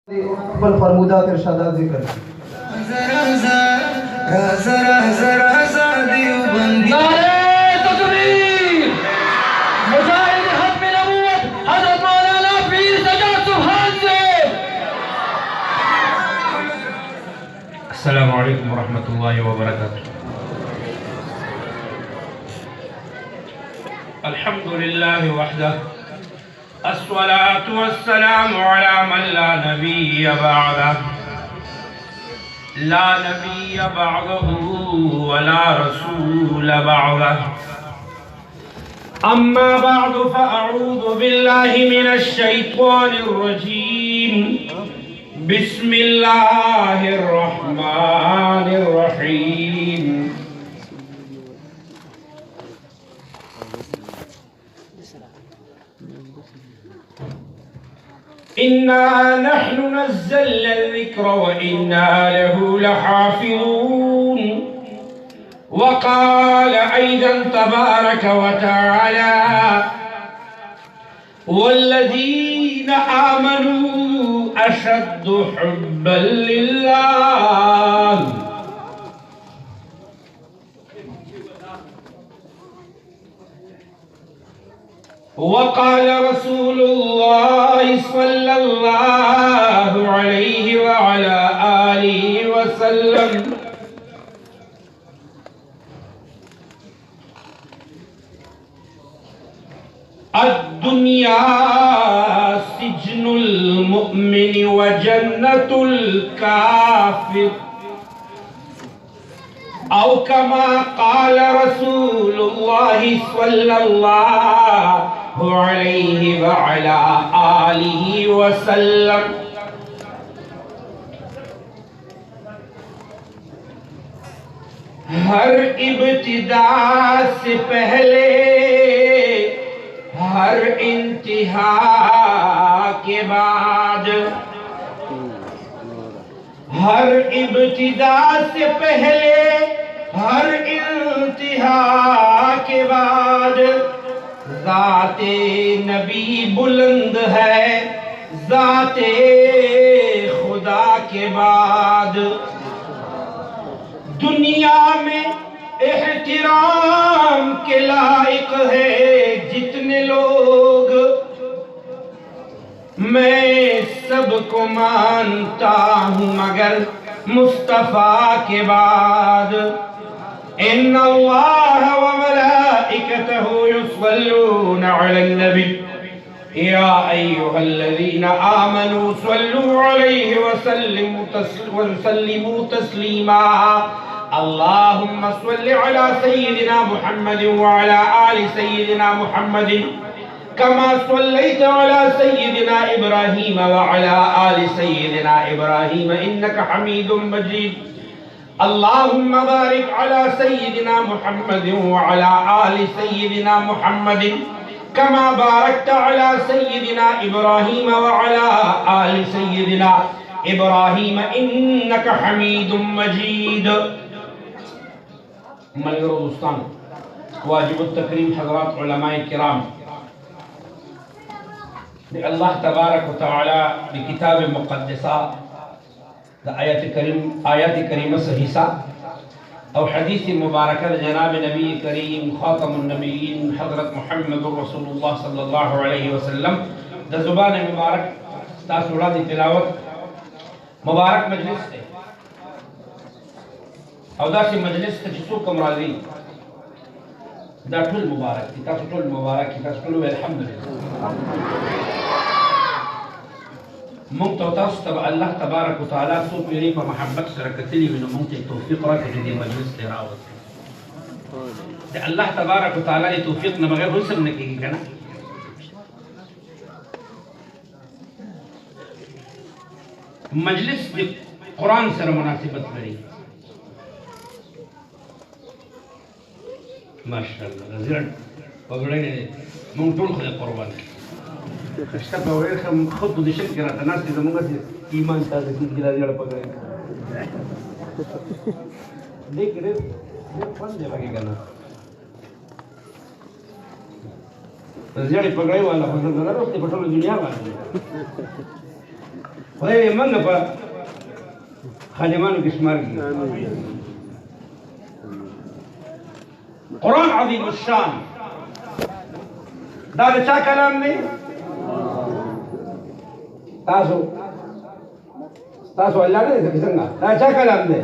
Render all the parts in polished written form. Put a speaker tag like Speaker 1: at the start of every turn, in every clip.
Speaker 1: पर फरमुदात इरशादात जिक्र
Speaker 2: नारे तकबीर मुजाहिद हक में नबूवत हज़रत मौलाना पीर सजा सुभान से। अस्सलामु अलैकुम व रहमतुल्लाहि व बरकातुहू। अल्हम्दुलिल्लाहि वहदह अस्सलातु वस्सलामु अला मन ला नबिय्य बअदह ला नबिय्य बअदहू व ला रसूल बअदह। अम्मा बअदु फअऊज़ु बिल्लाहि मिनश शैतानिर रजीम। बिस्मिल्लाहिर रहमानिर रहीम। इन्ना नहनु नज़्ज़लना ज़िक्र व इन्ना लहू लहाफ़िज़ून। वक़ाल अय्ज़न तबारक व तआला वल्लज़ीना आमनू अशद्दु हुब्बन लिल्लाह। वक़ाल रसूलुल्लाह सल्लल्लाहु अलैहि व अला आलिहि व सल्लम। अद्दुनिया सिज्नुल मुमिन व जन्नतुल काफिर औ कमा क़ाल रसूलुल्लाह सल्लल्लाहु अलैहि व अला आलिहि व सल्लम। हर इब्तिदा से पहले हर इंतहा के बाद, हर इब्तिदा से पहले हर इंतहा के बाद ज़ाते नबी बुलंद है ज़ाते खुदा के बाद। दुनिया में एहतिराम के लायक है जितने लोग, मैं सबको मानता हूँ मगर मुस्तफा के बाद। इन्नल्लाह व मलाइकतहु युस्वल्लूना अलन नबी या अय्युहल्लज़ीना आमनू सल्लू अलैहि व सल्लिमू तस्लीमा। अल्लाहुम्मा सल्लि अला सय्यिदिना मुहम्मदिन व अला आलि सय्यिदिना मुहम्मदिन कमा सल्लैता अला सय्यिदिना इब्राहीम व अला आलि सय्यिदिना इब्राहीम इन्नका हमीदुम मजीद। अल्लाहुम्मा बारिक अला सय्यिदिना मुहम्मदिन व अला आलि सय्यिदिना मुहम्मदिन कमा बारकता अला सय्यिदिना इब्राहीम व अला आलि सय्यिदिना इब्राहीम इन्नका हमीदुम मजीद। मलगर दोस्तान, वाजिबुत तकरीम हज़रात उलमाए किराम, अल्लाह तबारक व तआला की किताब मुक़द्दसा आयत करीम से हिस्सा और हदीस मुबारक जनाब नबी करीम ख़ातमुन नबीयीन हज़रत मुहम्मदुर रसूलुल्लाह सल्लल्लाहु अलैहि वसल्लम द ज़ुबान मुबारक तासुरा दी तिलावत मुबारक मजलिस से और दासी मजलिस के जिसो कमराजी दा ठुल मुबारक की तासु ठुल मुबारक की तासु ठुल अल्हम्दुलिल्लाह। मुंतज़र तब अल्लाह तबारक व तआला सो पीरी पर मोहब्बत से रखतली में मुंते तौफीक रख दे मजलिस से रावत दे अल्लाह तबारक व तआला ने तौफीक न बगैर हो सब ने की करना। मजलिस में कुरान से मुनासिबत करी माशाअल्लाह रज़ियत पगड़े ने मुंतुल खुद कुर्बान اشتبه ويرخم خطو دي شكرا الناس اذا مو بس ايمان تازه كده كده يلا पकड़े देख रे कौन दे लगेगा ना रज़ियत पकड़े वाला फजल नजर उसने पटोल दुनिया में خدای دې موږ په خادمانو کې شمار کړي. قرآن عظیم الشان دا د چا کلام دی؟ تاسو الله نه دی څنګه؟ دا چا کلام دی؟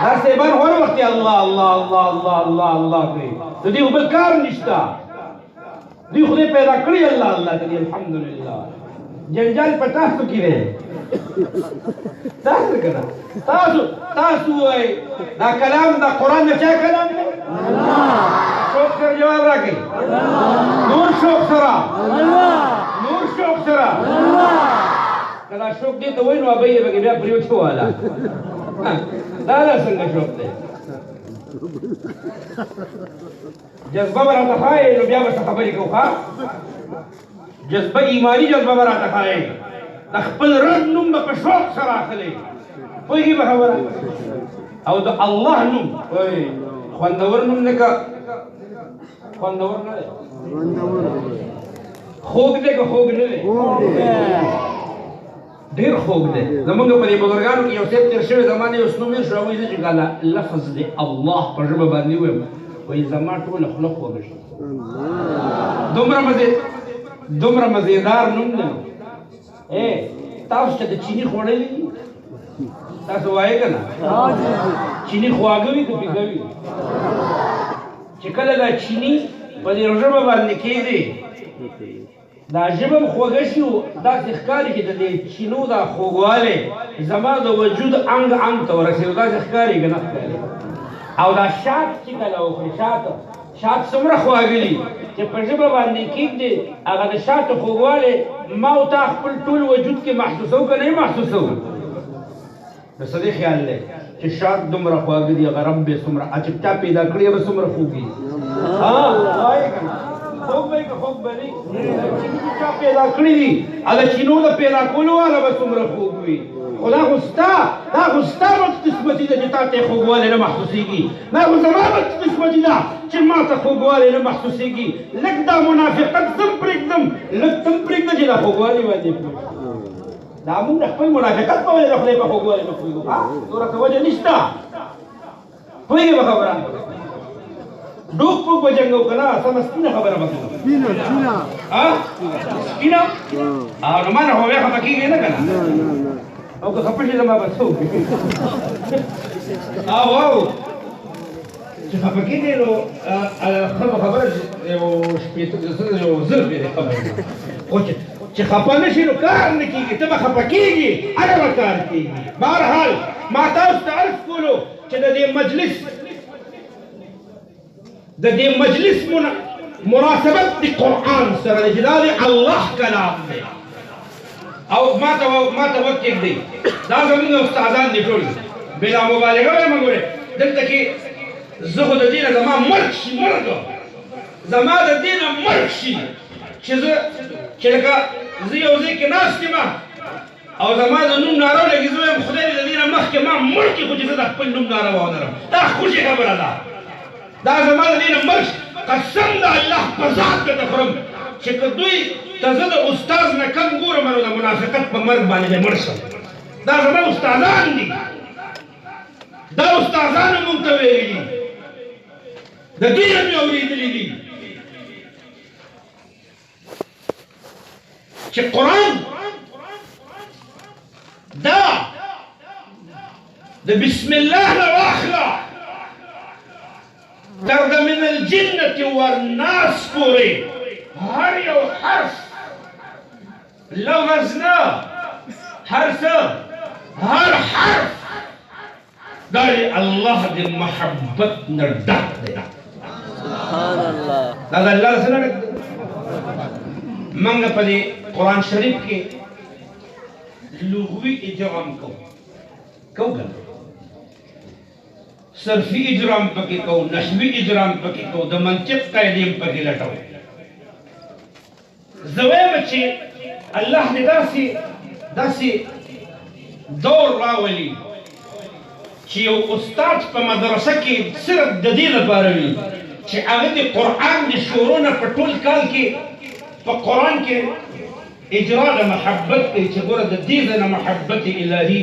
Speaker 2: دا سیبان هر وخت الله الله الله الله الله الله کوي. د دې بل کار نشته. دوی خدای پیدا کړی الله الله کوي. الحمدلله. جنجال په تاسو کې دی. تاسو کنه تاسو وای دا کلام دا قرآن نه چا کلام دی؟ شوق سره جواب راکړي. نور شوق سره نور شوق سره کله شوق دې ته وای نو ابي به بیا پریوچو والا دا څنګه شوق دی؟ جذبه به راته ښایي نو بیا به څه خبرې کوو ښه جذبه ایماني جذبه به راته ښایي د خپل رب نوم به په شوق سره اخلي پوهېږي به خبره او د الله نوم وای خوندور نوم نه که خوندور نه دی خوږ دی که خوږ نه دی ډېر خوږ دی زمونږ په دې بزرګانو کې یو صاحب تېر شوی زما نه یو څه ویل شو هغوی زه چې کله لفظ د الله په ژبه باندې ووایم وایي زما ټوله خوله خوږه شوه دومره مزېدار نوم دی تاسو چې د چیني خوړلي تاسو وایې که نه چیني خواږه وي که پیکه وي چې کله دا چیني په دې ژبه باندې کېږي دا ژبه هم خوږه شي داسې ښکاري چې د دې چینو دا خوږوالی زما د وجود انګ انګ ته ورسېږي داسې ښکاري که نه ښکاري او دا شات چې کله وخوري شات څومره خواږه دي چې په ژبه باندې کېږدي هغه د شاتو خوږوالی ما او تا خپل ټول وجود کې محسوسوو که نه یې محسوسوو د څه دې خیال دی چې شات دومره خواږه دي هغه رب یې څومره چې چا پیدا کړي به څومره خوږ وي وایې که نه خوږ به که خوږ به نه چیني چې چا پیدا کړي دي هغه چینو د پیدا کولو والا به څومره خوږ وي خو دا خو ستا بدقسمتي ده چې تا ته یې خوږوالی نه محسوسېږي دا خو زما بدقسمتي ده چې ما ته خوږوالی نه محسوسېږي لږ دا منافقت زه هم پرېږدم لږ ته هم پرېږده چې دا خوږوالی باندې پوه دا موږ د خپل منافقت په وجه د خدای په خوږوالي نه پوهېږو نوره څه وجه نشته پوهېږې به خبره ډوک پوک به جنګ وکړه نه سمه سپینه خبره به کوو سپینه نو ما نه خو بیا خفه کېږې نه که نه او که خفه شي زما به څه وکړي او چې خفه کېږې نو خبره یو شپېته یو زر پېرې خبره خو چې خفه نه شي نو کار نه کېږي ته به خفه کېږي هغه به کار کېږي بهرحال ما تاسو ته عرض کولو چې د دې مجلس مناسبت د قرآن سره دی چې دا د الله کلام دی او ما ته وخت کېږدئ دا زموږ استادان دي ټول بلا مبالغه وایم ګورې دلته کې زه خو د دې نه زما مرګ شي زما د دې نه مرګ شي چې لکه زه یو ځای کې ناست یم او زما د نوم ناره ولګي زه وایم خدای دې د دې نه مخکې ما مړ کړي خو چې زه د خپل نوم ناره واودرم دا خوشي خبره ده دا زما د دې نه مرګ قسم د الله په ذات درته خورم چې که دوی ته زه د استاذ نه کم ګورم نو د منافقت په مرګ باندې به مړ شم دا زما استادان دي دا استادانو مونږ ته ویلي دي د دې نه مې اورېدلي دي چې قرآن دا د بسم الله نه واخله تر د من الجنة والناس پورې هر یو حرف لفظ نه هر څه هر حرف دا الله د محبت نه ډک دی سبحان الله دا د الله سره موږ په دې قرآن شریف کې لغوي اجرام کوو صرفي اجرام پکې کوو نحوي اجرام پکې کوو د منطق قاعدې هم پکې لټوو زه وایم چې الله دې داسې دور راولي چې یو استاد په مدرسه کې صرف د دې لپاره وي چې هغه د قرآن د شروع نه په ټول کال کې په قرآن کې اجرا د محبت کوي چې ګوره د دې ځای نه محبت الهي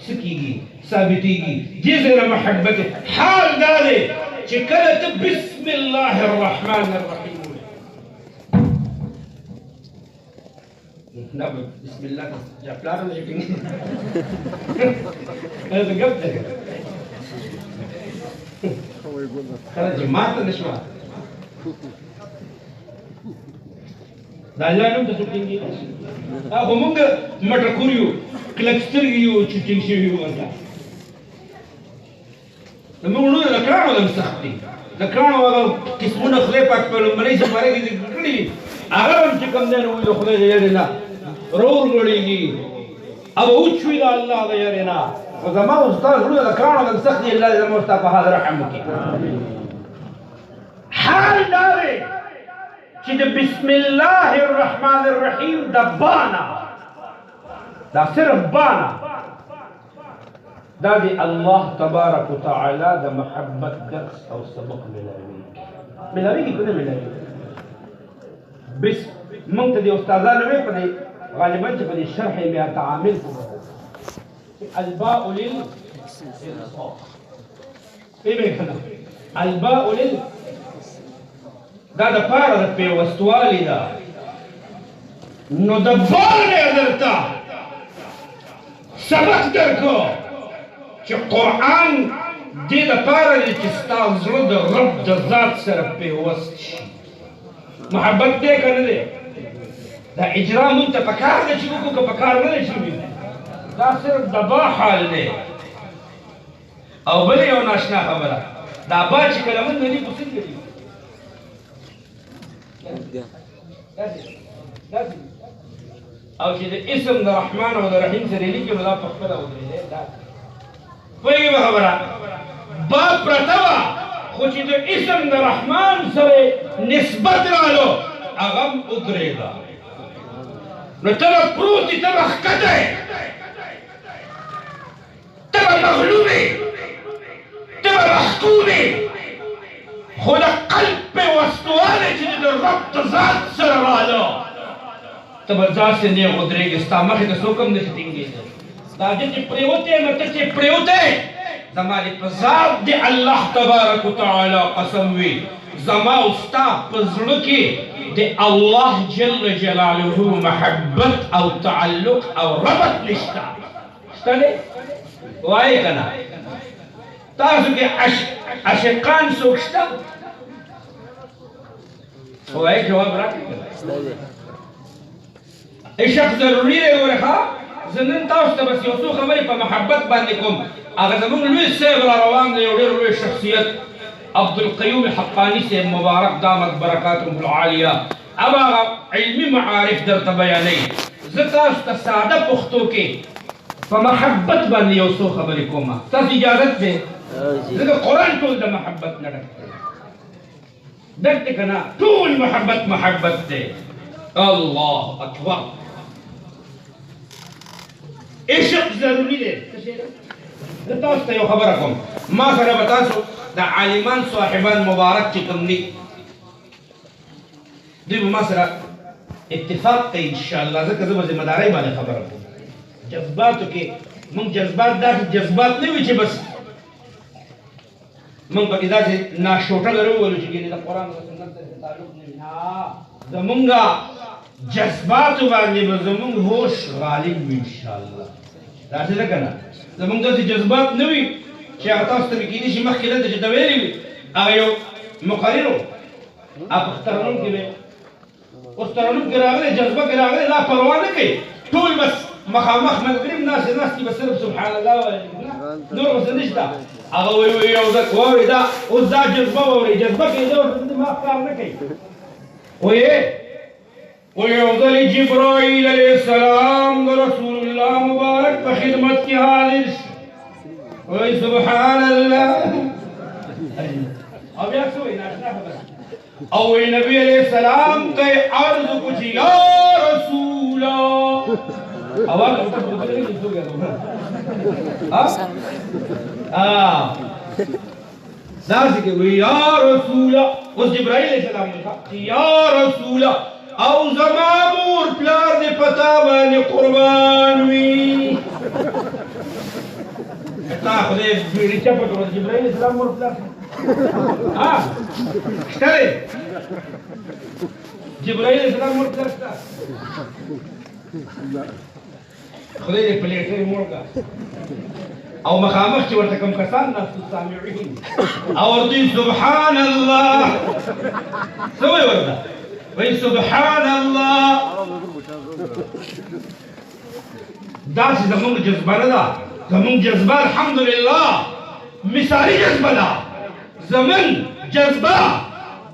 Speaker 2: څه کېږي ثابتېږي دې ځای نه محبت حال دا دی چې کله ته بسم الله الرحمن الرحیم لا بسم الله يا بلاد ولا شيء هذا قبل خلاص جماعة نشوى دا الله نوم ته څوکینګي هغه موږ مټر کوریو کلکستر یو چټینګ شي یو ورته موږ نو د کارو د سختي د کارو هغه قسمونه خلې پاک په لمړی چې پاره کې کړی هغه هم چې کوم دی نو د خدای دې نه رور غړيږي او اوچوي د الله د يرنا وزما استاد له د کارو د سختي الله دې مستعفى هذا رحم وکي حال داري چې د بسم الله الرحمن الرحیم د بانا دا صرف بانا دا دی الله تبارک وتعالى د محبت درس او سبق ملاوي کنه ملاوي بس مونږ ته د استادانو په دې غالبا چې په دې شرح یې بیا تعامل کوو الباء للإنصاف به کنه الباء لل دا د پاره د پیوستوالي ده نو د باندې درته سبق درکو چې قرآن دې د پاره دی چې ستا زړه د رب د ذات سره پیوست شي محبت دې که نه دی دا اجرا مونږ ته پکار ده چې وکړو که پکار نه دی شوي دا صرف د با حال دی او بلې یو ناشنا خبره دا با چې کله مونږ نه دي خو څنګه دي او چې د اسم د رحمان او د رحیم سره لیکي نو دا په خپله ودرېدی دا پوهېږې به خبره با پرته وه خو چې د اسم د رحمان سره نسبت رالو هغه هم ودرېده نو ته به پروت یې ته به ښکته یې ته به مغلوب یې ته به محکوم یې خو د قلب پیوستوالی چې د رب د ذات سره رالو ته به ځاسې نیغ ودرېږې ستا مخې ته څوک هم نشي ټینګېدی دا دې چې پرېوتی یم ته چې پرېوتی زما دې په ذات د الله تبارک وتعالی قسم وي زما او ستا په زړه کې د الله جل جلاله محبت او تعلق او ربط نشته شته دی وایې که نه تاسو کې عاشقان څوک شته وایي جواب راکړئ عشق ضروري دی ګوره ښه زه نن تاسو ته بس یو څو خبرې په محبت باندې کوم هغه زموږ لوی صاحب را روان دی یو ډېر لوی شخصیت عبدالقیوم حقاني صاحب مبارک دامت برکاتهم العالیه اب هغه علمي معارف درته بیانوي زه تاسو ته ساده پښتو کې په محبت باندې یو څو خبرې کوم تاسو اجازت دی ځکه قرآن ټول د محبت نه ډک دی ډک دی که نه ټول محبت دی الله اکبر عشق ضروري دی زه تاسو ته یو خبره کوم ما سره به تاسو د عالمان صاحبان مبارک چې کوم دي دوی به ما سره اتفاق کوي انشاءالله ځکه زه به ذمهدارۍ باندې خبره کوم جذباتو کې موږ جذبات داسې جذبات نه وي چې بس موږ پکې داسې ناشوټه لرو وویلو چې ګینې د قرآن او سنت سره تعلق نه وي نه زمونږ جذباتو باندې به زمونږ هوش غالب وي انشاءالله داسې ده که نه زمونږ داسې جذبات نه وي چې هغه تاسو ته مې کېدای شي مخکې دلته چې ته ویلي وي هغه یو مقرر و په ترنم کې مې اوس ترنم کې راغلی جذبه کې راغلی لا پروا نه کوي ټول بس مخامخ ملګري ناستې ناستې به صرف سبحان الله وایي نور به څه نشته هغه وایي یو ځل واورئ دا اوس دا جذبه واورئ جذبه کې دا ورته دماغ کار نه کوي ویو ځل جبرائیل علیه السلام د رسول الله مبارک په خدمت کې حاضر شو وایي سبحان الله او بیا څه وایي ناشنا خبره او وی نبی علیہ السلام ته عرض کو چې یا رسول اواز ورته بدلې کې څه دا چې وی یا رسول اوس جبرائیل علیہ السلام ته یا رسول او زما مور پلار دې پتا باندې قربان وي تا خدای بیړي چپه کړو جبرائیل اسلام مور پلار ها شته جبرائیل اسلام مور پلار شته خدای دې پلیټې مور کا او مخامخ چې ورته کوم کسان ناس سامعين او ورته سبحان الله سوي ورته وای سبحان الله دا چې زموږ جذبه نه ده زموږ جذبه الحمدلله مثالي جذبه ده زموږ جذبه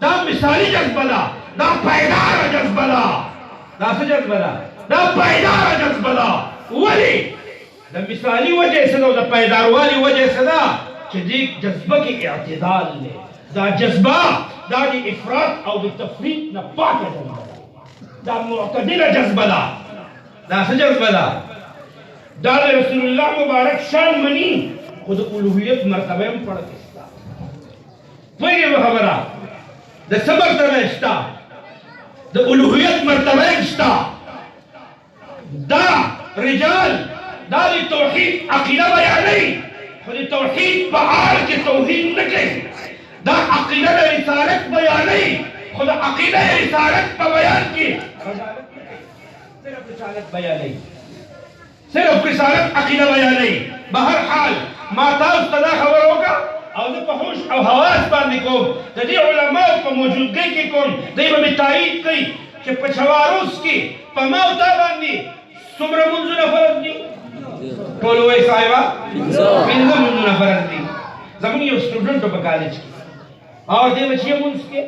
Speaker 2: دا مثالي جذبه ده دا پایدار جذبه ده دا څه جذبه ده دا پایدار جذبه ده ولې د مثالي وجه څه ده او د پایداروالي وجه څه ده چې دې جذبه کې اعتدال دی دا جذبه دا د افراط او د تفریط نه پاکه جذبه ده دا معتدله جذبه ده دا څه جذبه ده دا د رسول الله مبارک شان مني خو د الوهیت مرتبه هم پړکې شته پوهېږې په خبره د څه مرتبه شته د الوهیت مرتبه شته دا رجال دا د توحید عقیده بیانوي خو د توحید په حال کې توحید نه کوي دا عقیده د رسالت بیانوي خو د عقیده رسالت په بیان کې صرف رسالت بیانوي صرف رسالت عقیده بیانوي بهر حال ما تاسو ته دا خبره وکړه او زه په هوش او حواس باندې کوم د دې علماو په موجودګۍ کې کوم دوی به مې تایید کوي چې په چواروس کې په ما او تا باندې څومره منځونه فرض دي ټول وایي صاحبه پنځه منځونه فرض دي زموږ یو سټوډنټ په کالج کې او دې بچي مونږ کې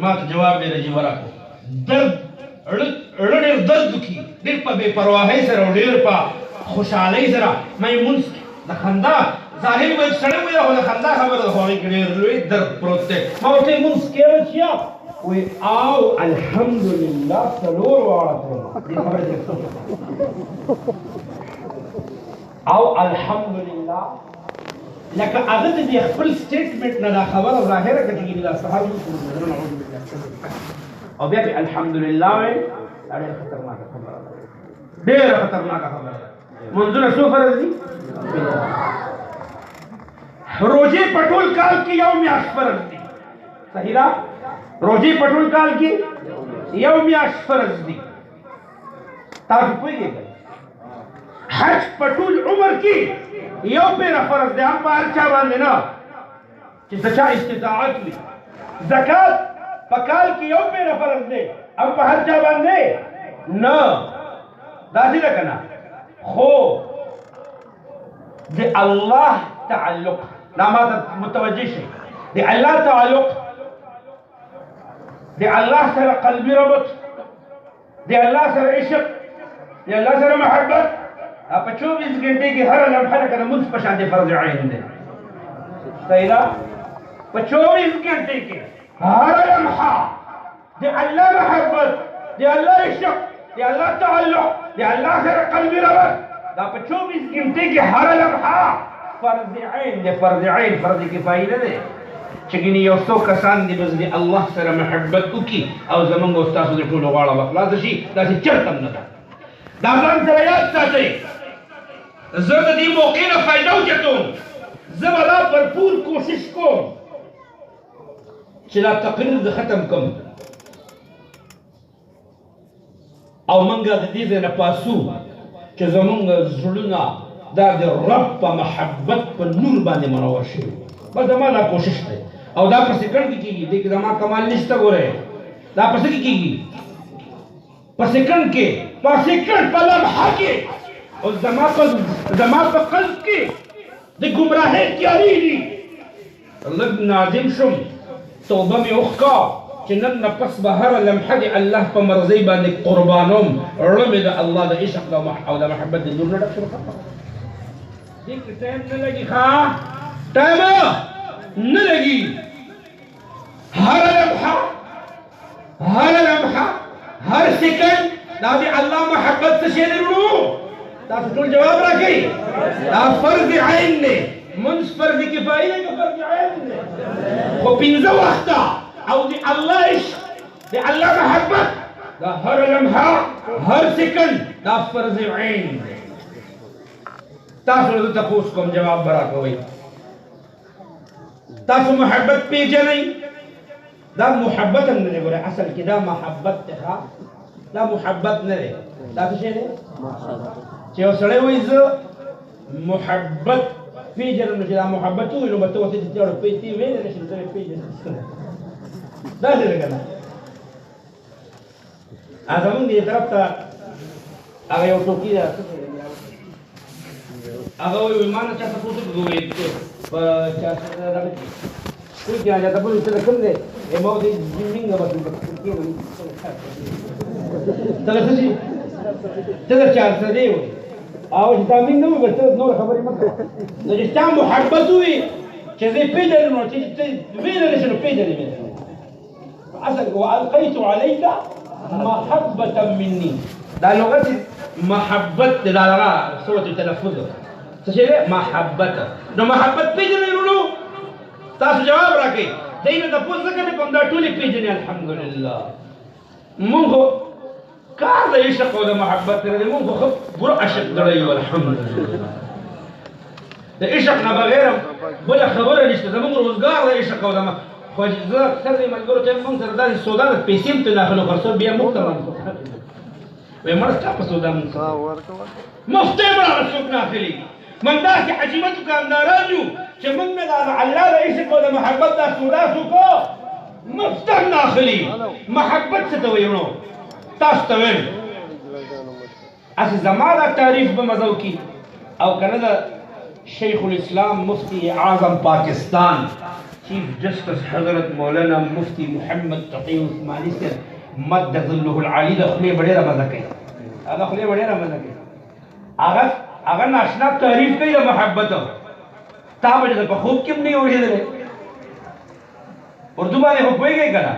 Speaker 2: ما ته جواب ډېر عجیب راکړ درد ډېر درد کی ډېر په بې پرواهۍ سره او ډېر په خوشحالۍ سره مې مونږ د خندا ظاهر وایي سړی وایي خو د خندا خبره ده خو هغې کې ډېر لوی درد پروت دی ما ورته مونږ کې بچیا وی او الحمدلله څلور واړه دې خبره دې او الحمدلله لکه هغه دې خپل سټیټمنټ نه دا خبره ظاهره کړي چې دا صحابي او بیا په الحمدلله وای ډېر خطرناکه خبره ده ډېر خطرناکه خبره ده منځونه څو فرض دي روزي په ټول کال کې یو میاشت فرض دي صحیح ده روزي په ټول کال کې یو میاشت فرض دي تاسو پوهیږئ حج په ټول عمر کې یو پیره فرض دی هم په هر چا باندې نه چې د چا استطاعت وي زکات په کال کې یو پیره فرض دی هم په هر چا باندې نه داسې ده که نه خو د الله تعلق دا ماته متوجه شئ د الله تعلق د الله سره قلبي ربط د الله سره عشق د الله سره محبت په 24 غنټې کې هر لمحه لکه د مونځ په شان د فرض عین دی صحیح ده په 24 غنټې کې هر لمحه د الله محبت د الله عشق د الله تعلق د الله سره قلبي ربط دا په 24 غنټې کې هر لمحه فرض عین دی فرض عین فرض کفایي نه دی چې ګینې یو څو کسان دي بس د الله سره محبت وکړي او زمونږ او ستاسو د ټولو غاړه به خلاصه شي داسې چرته هم نه ده دا ځان سره یاد ساتئ زه د دې موقع نه فایده وچتوم زه به دا بھرپور کوشش کوم چې دا تقریر د ختم کړم او موږ د دې ځای نه پاسو چې زمونږ زړونه دا د رب په محبت په نور باندې منور شوي بس زما دا کوشش دی او دا په سیکنډ کې کېږي دې کې زما کمال نشته ګورئ دا په څه کې کېږي په سیکنډ کې په سیکنډ په لمحه کې او زما په قلب کې د ګمراهۍ تیارې دي لږ نادم شم توبه مې وکړه چې نن نه پس به هره لمحه د الله په مرضۍ باندې قربانوم زړه مې د الله د عشق او د محبت د نور نه ډک شو دې کې ټایم نه لګي ښه ټایم نه لګي هر لمحه هر سیکنډ دا د الله محبت څه شی دی ورونو تاسو ټول جواب راکړئ دا فرض عین دی منځ فرض کفایي دی که فرض عین دی خو پنځه وخته او د الله عشق د الله محبت دا هر لمحه هر سکند دا فرض عین دی. تاسو له تاسو کوم جواب برا کوي؟ تاسو محبت پیژنئ؟ دا محبت هم نه دی ګوره، اصل کې دا محبت دی. دا محبت نه دی، دا څه شی دی؟ چې یو سړی وایي زه محبت پیژنم، نو چې دا محبت ووایي نو به ته ورته چې ته ویلی نه شې نو ته یې پیژنې. داسې دی که نه؟ زمونږ دې طرف ته هغه یو ټوکي ده، هغه وایي ما نه چا تپوس وکړو په چا دغه کې کوئی چا تپوس ته کوم دی ما ورته زمینګ به ته څه شي ته در چا څه دی او چې تا مين نه وي بس نور خبرې مه کوه. نو چې تا محبت وي چې زه پیژنم نو چې ته ویلی نه شې نو پیژنې مې اصل والقیت علیک محبة مني. دا لغت محبت دا لغا صوت تلفظ څه شي محبت. نو محبت پیژنې ورونو؟ تاسو جواب راکړئ. دینه د پوس نه کوم دا ټولې پیژنې الحمدلله. مونږ کار د عشق او د محبت لري، مونږ خو پوره عشق کړی یو الحمدلله. د عشق نه بغیر بله خبره نشته. زمونږ روزګار د عشق او د خو زه اکثر دې ملګرو ته مونږ سره داسې سودا ده، پیسې هم ته داخلو خرڅو بیا موږ ته وایي مړه ستا په سودا مونږ مفت یې مړه څوک نه اخلي. مونږ داسې عجیبه دوکانداران یو چې مونږ نه د الله د عشق او د محبت دا سودا څوکو مفت هم نه اخلي. محبت څه ته وایي ورو؟ تاسو ته وایم هسې زما دا تعریف به مزه وکړي او که نه د شیخ الاسلام مفتی اعظم پاکستان چیف جسٹس حضرت مولانا مفتی محمد تقی عثمانی سے مد ظله العالی د خولې به ډېره مزه کوي. هغه خولې به ډېره مزه کوي. هغه ناشنا تعریف کوي د محبت. تا به په خوب کې هم نه اورېدلی. اردو باندې خو پوهېږئ که نه؟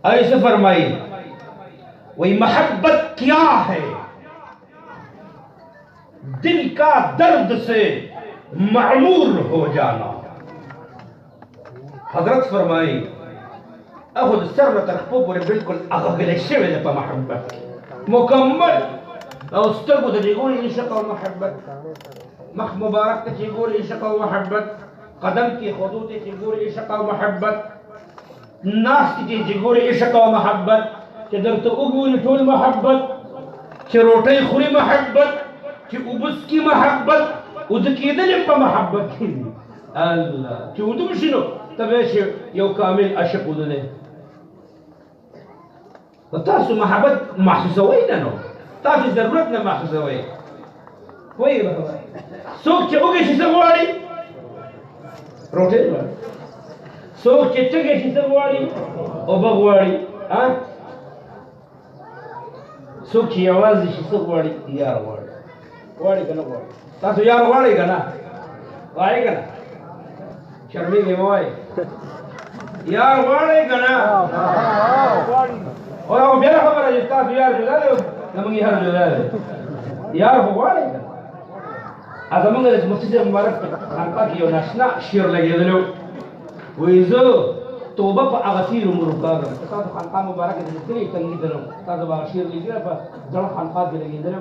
Speaker 2: ایسے فرمائیے وہی محبت کیا ہے؟ دل کا درد سے معمور ہو جانا. حضرت فرمائی اخذ سر تخفو پر بالکل اغغل شوی ده په محبت مکمل او سترګو ته چې ګوري عشق او محبت، مخ مبارک ته چې ګوري عشق او محبت، قدم کې خطو ته چې ګوري عشق او محبت، ناس کې چې ګوري عشق او محبت، چې درته وګوري ټول محبت، چې روټۍ خوري محبت، چې اوبس کی محبت، اوده کېدل په محبت کې دي. الله چې اوده وشي نو ته به شي یو کامل عاشق ودلی. نو تاسو محبت محسوسوئ نه نو تاسو ضرورت نه محسوسوئ. وایي به څوک چې وږی شي څه غواړي؟ روټۍ غواړي. څوک چې تږی شي څه غواړي؟ اوبه غواړي. څوک چې یوازې شي څه غواړي؟ یار غواړي. غواړي که نه غواړي؟ تاسو یار غواړئ که نه؟ غواړئ که نه؟ شرمېږئ مه وایئ. یار غواړئ که نه؟ او هغه بله خبره چې ستاسو یار جدا دی زموږ یار جدا دی. یار خو غواړئ که نه؟ زموږ د مفتي صاحب مبارک په خانقاه کې یو ناشنا شعر لګېدلی و. وایي زه توبه په هغه تېر عمر وکاږم. ستاسو خانقاه مبارکه د لیکلي تنګېدلی تاسو به هغه شعر لیکلی په زړه خانقاه کې لګېدلی.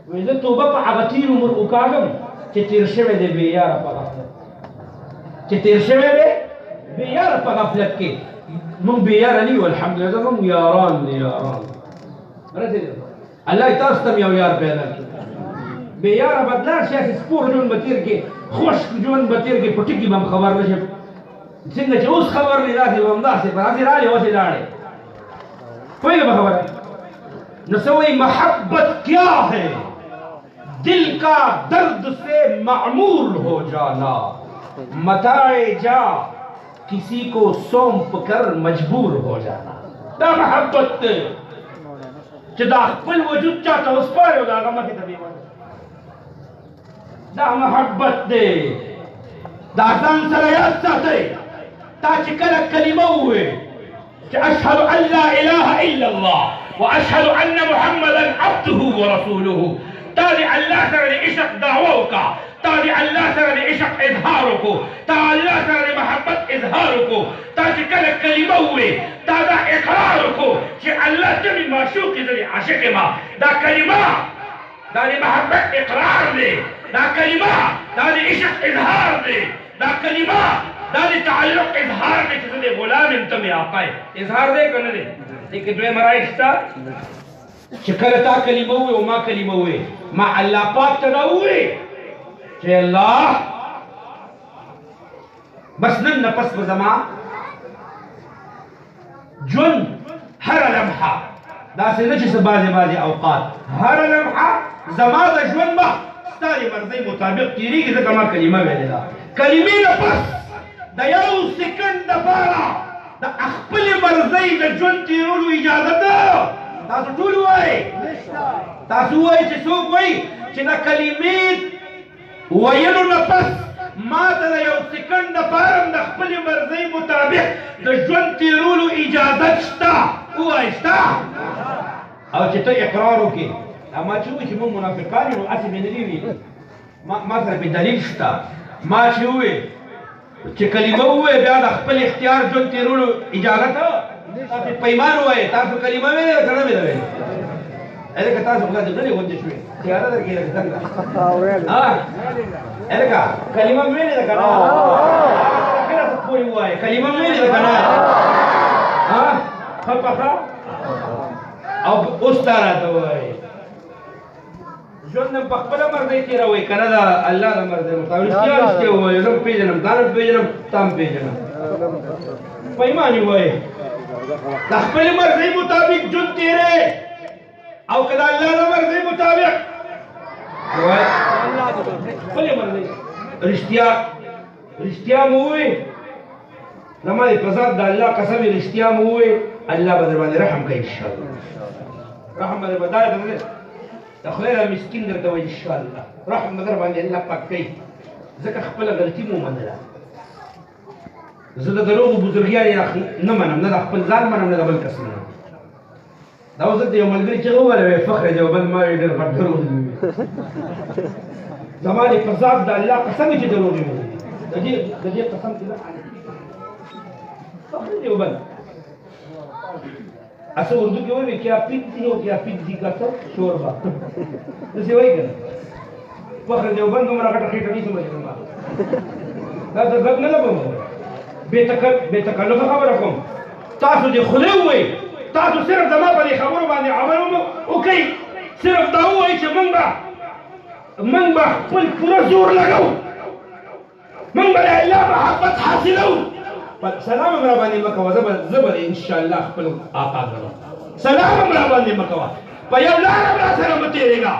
Speaker 2: وایي زه توبه په هغه تېر عمر وکاږم چې تېر شوی دی بې یاره په غفلت. چې تېر شوی دی بې یاره په غفلت کې. موږ بې یاره نه یو الحمدلله، زموږ یاران دي یاران. الله یې تاسو ته هم یو یار پیدا کړي. بې یاره به لاړ شي هسې سپور ژوند به تېر کړي، خشک ژوند به تېر کړي، په ټکي به هم خبر نه شي. څنګه چې اوس خبر نه داسې به همداسې به هسې رالې اوسې لاړې. پوهېږه په خبره؟ نو څه وایي محبت کیا ہے؟ دل کا درد سے معمور ہو جانا، متاع جا کسی کو سونپ کر مجبور ہو جانا. دا محبت دے چې دا خپل وجود چاته وسپاري او د هغه مخې ته دیوال. دا محبت دی. دا ځان سره یاد ساتئ. تا چې کله کلمه ووایې چې اشهد ان لا اله الا الله واشهد ان محمدا عبده ورسوله، تا د الله سره د عشق دعوه وکړه، تا د الله سره د عشق اظهار وکړو، تا الله سره د محبت اظهار وکړو، تا چې کله کلمه ووې تا دا اقرار وکړو چې الله ته مې معشوق یې، زه د عاشق یم. دا کلمه دا د محبت اقرار دی، دا کلمه دا د عشق اظهار دی، دا کلمه دا د تعلق اظهار دی چې زه د غلام یم ته مې آقا یې. اظهار دی که نه دی؟ دې کې دویمه رایه شته چې کله تا کلمه ووې او ما کلمه ووې، ما الله پاک ته دا ووې چې الله بس نن نه پس به زما ژوند هره لمحه داسې نه چې څه بعضې اوقات هره لمحه زما د ژوند به ستا د مرضۍ مطابق تېرېږي، ځکه ما کلمه ویلې ده. کلمې نه پس د یو سکنډ دپاره د خپلې مرضۍ د ژوند تېرولو اجازه ده. تاسو ټول وایئ، تاسو وایئ چې څوک وایي چې د کلمې ویلو نه پس ما ته د یو سکنډ دپاره د خپلې مرضۍ مطابق د ژوند تېرولو اجازت شته. ووایئ شته. او چې ته اقرار وکړې ما چې ووایي چې موږ منافقان یو، هسې مې نه دي ویلي، ما سره پې دلیل شته. ما چې ووایي چې کلمه ووایې بیا د خپل اختیار ژوند تېرولو اجازت ده. تاسو پیمان ووایئ، تاسو کلمه ویلې ده که نه ویلې؟ هلکه تاسو خو داسې غلې غوندې شوې، تیاره درکې لکه څنګه؟ هلکه کلمه مې ویلې ده که نه؟ کله څه پورې ووایئ، کلمه مې ویلې ده که نه؟ ښه په ښه. او اوس تا راته ووایئ ژوند په خپله مرضۍ تېروئ که نه د الله د مرضۍ مطابق؟ رښتیا رښتیا ووایئ، زه پېژنم، تا نه پېژنم، تا هم پېژنم. پیمان یې ووایئ د خپلې مرضۍ مطابق ژوند تېرئ او که د الله د مرضۍ مطابق ووایئ خپلې مرضۍ. رښتیا مو ووایئ، زما د په ذات د الله قسم یې رښتیا مو ووایئ، الله به در باندې رحم کوي انشاءالله. رحم به در باندې د خدای را مسکین درته وایي انشاءالله، رحم به در باندې الله پاک کوي، ځکه خپله غلطي مو ومنله. زه د دروغو بزرګیانې نه منم، نه د خپل ځان منم، نه د بل کس منم. دا اوس دلته یو ملګري چغه وویله وایي فخر دیوبند ما وایي ډېر غټ دروغ دي. زما د په ذات د الله قسم چې دروغ یې ویلي د دې قسم چې فخر دیوبند ऐसे उर्दू के में क्या पीती हो क्या पीती का तो शोरबा जैसे वही कर फखर देवबंद उमरा का टकी टकी समझ लूंगा दा गलत न लगो बेतकल्लुफ खबर रखो तासु दे खुले हुए तासु सिर्फ दमा पर खबर बांधे अमल ओके सिर्फ दाऊ है कि मंगा पुल पूरा जोर लगाओ मंगा अल्लाह मोहब्बत हासिल हो سلام امرا باندې مکوه زبر ان شاء الله خپل آقا غواړم. سلام امرا باندې مکوه، په یو لار امرا سره مه تېرېږه.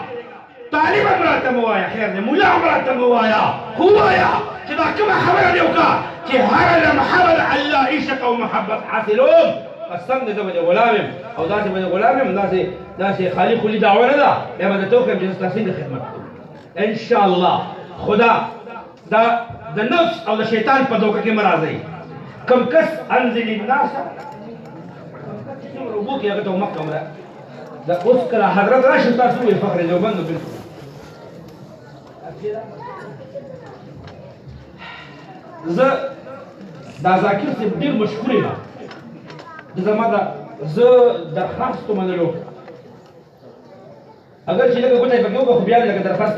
Speaker 2: طالب امرا ته مه وایه، خیر دی ملا امرا ته مه وایه، خو ووایه چې دا کومه خبره دې وکړه چې هره لمحه به د الله عشق او محبت حاصلوم. قسم دې زه به د غلام یم او داسې به د غلام یم، داسې خالي خولي دعوه نه ده. بیا به درته وښیم چې زه ستا څنګه خدمت کوم ان شاء الله. خدا دا د نفس او د شیطان په دوکه کې مه راځئ. کم کس انزل الناس ربو کې هغه ته مکه مړه دا اوس کله حضرت راشي تاسو یې فخر دیوبند بالکل زه دا ذاکر صاحب ډېر مشهور یم. زما دا زه درخواست ومنلو اگر چې لږه ګوته یې پکې وکړه خو بیا لږه درخواست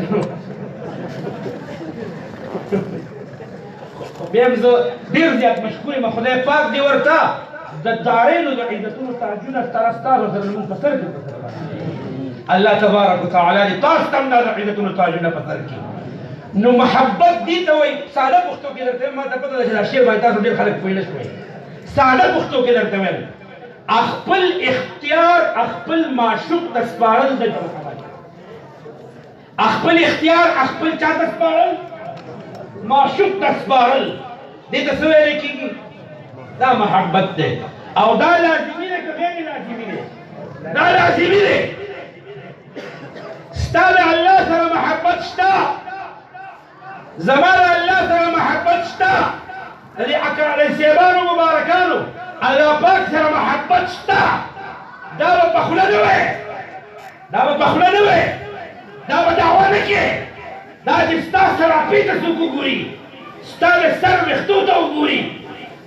Speaker 2: بیا هم زه ډېر زیات مشکور یم. خدای پاک دې ورته د دارینو د عزتونو تاجونه ستاسو سره زموږ په سر کې الله تبارک وتعالی دې تاسو ته هم دا د عزتونو تاجونه په سر کړي. نو محبت دې ته وایي. ساده پښتو کې درته ما ته پته ده چې دا شعر باندې تاسو ډېر خلک پوه نه شوئ. ساده پښتو کې درته وایم خپل اختیار خپل معشوق ته سپارل د خپل اختیار خپل چا ته سپارل معشوق ته سپارل دې ته څه ویل کېږي؟ دا محبت دی. او دا لازمي دی که غیر لازمي دی؟ دا لازمي دی. ستا د الله سره محبت شته، زما د الله سره محبت شته، د دې صاحبانو مبارکانو الله پاک سره محبت شته. دا به په خوله نه وایې، دا به په خوله نه وایې، دا به دعوه نه کړې، دا چې ستا سراپې ته څوک وګوري، ستا د سر ویښتو ته وګوري،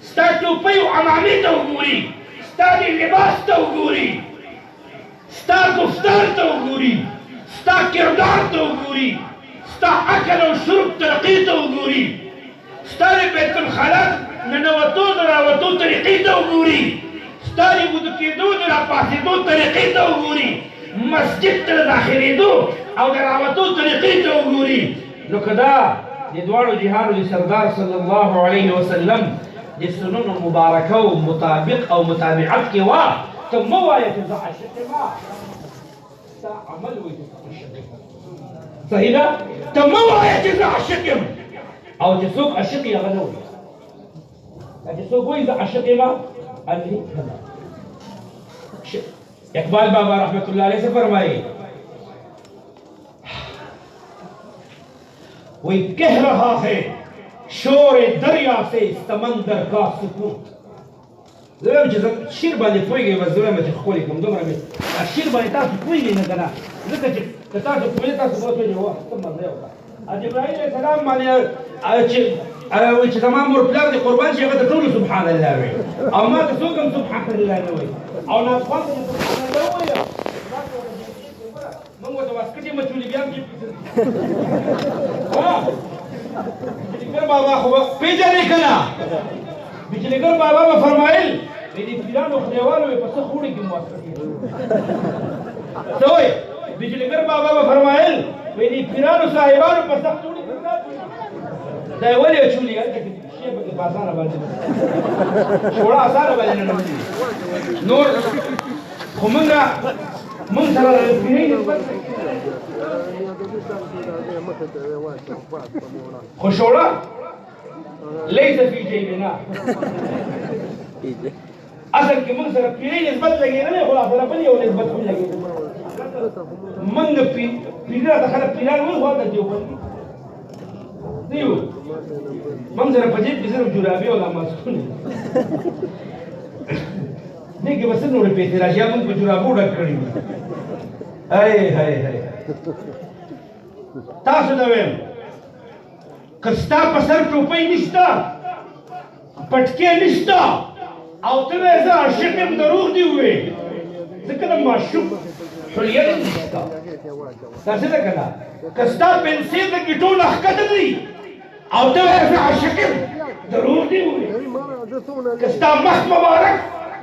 Speaker 2: ستا ټوپۍ او عمامې ته وګوري، ستا د لباس ته وګوري، ستا گفتار ته وګوري، ستا کردار ته وګوري، ستا عقل او شرب ترقۍ ته وګوري، ستا د بیت الخلا ننوتو د راوتو طریقې ته وګوري، ستا د وضو کېدو د راپاڅېدو طریقې ته وګوري، مسجد ته د داخلېدو او د راوتو طریقې ته وګوري، نو که دا د دواړو جهانو د سردار صلی الله علیه وسلم د سننو مبارکه او مطابق او متابعت کې وه، ته مه وایه چې زه عاشق یم، ستا عمل وایي چې زه عاشق یم. صحیح ده؟ ته مه وایه چې زه عاشق یم او چې څوک عاشق یې هغه نه وایي. چې څوک وایي زه عاشق یم اقبال بابا رحمت اللہ علیہ سے فرمائے وہی کہہ رہا ہے شور دریا سے سمندر کا سکون. زلم چې شیر باندې پوهېږئ بس زړه مې چې ښکلې کړم دومره مې شیر باندې تاسو پوهېږئ نه که نه ځکه چې که تاسو پوهېږئ تاسو به وایئ واه څه مزه یې وکړه. جبرائیل علیه السلام باندې چې زما مور پلار دې قربان شي هغه ته ټولو سبحان الله وایي او ما ته څوک هم سبحان الله نه وایي او ناخوان ته سبحان الله ووایه موږ ورته واسکټې مچولي بیا هم جیب کې بجلیګر بابا خو به پېژنې که نه بجلیګر بابا به فرمایل د پیرانو خدایوالو یې په څه خوړې کې مواسکټې څه وایي بجلیګر بابا به فرمایل د پیرانو صاحبانو په څه خوړې کې دا یې ولې اچولي هلته کې شی پکې په اسانه باندې شوړه اسانه باندې نه نوځي نور خو موږ سره د پیرۍ نسبت خو شوړه لیس فی جیبنا اصل کې موږ سره پیرۍ نسبت لګېدلی خو لا سره بل یو نسبت هم لګېدلی موږ پیري راته خلک پیران وایي خو هلته دیوبندي دیو موږ سره په جیب کې صرف جرابې او دا ماسکونه دې کې به څه نورې پیسې راشي یا موږ په جرابو ډک کړي دي تاسو ته وایم که ستا په سر ټوپۍ نشته پټکې نشته او ته وایې زه عاشق یم دروغ دې ووایې ځکه د معشوق حلیه دې نشته داسې ده که نه که ستا پنسې د ګیټو نه ښکته دي او ته وایې زه عاشق یم دروغ دې ووایې که ستا مخ مبارک